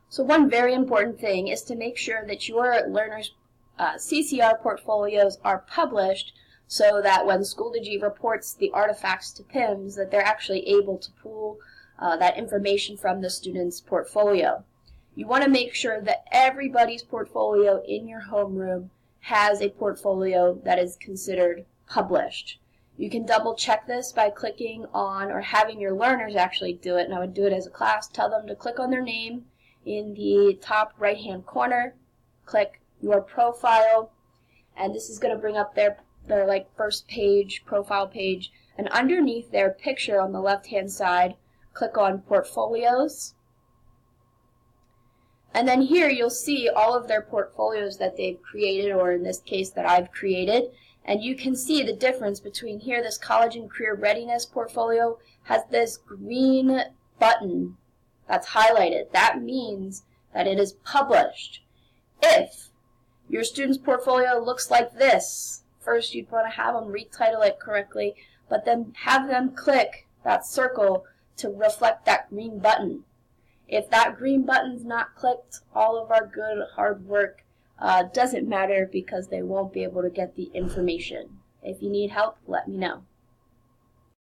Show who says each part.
Speaker 1: So one very important thing is to make sure that your learners' CCR portfolios are published so that when Schoology reports the artifacts to PIMS, that they're actually able to pull that information from the student's portfolio. You want to make sure that everybody's portfolio in your homeroom has a portfolio that is considered published. You can double check this by clicking on, or having your learners actually do it, and I would do it as a class. Tell them to click on their name in the top right hand corner, click your profile, and this is going to bring up their like first page, profile page, and underneath their picture on the left hand side, click on portfolios. And then here you'll see all of their portfolios that they've created, or in this case that I've created. And you can see the difference between here, this college and career readiness portfolio has this green button that's highlighted. That means that it is published. If your student's portfolio looks like this, first you'd want to have them retitle it correctly, but then have them click that circle to reflect that green button. If that green button's not clicked, all of our good hard work doesn't matter, because they won't be able to get the information. If you need help, let me know.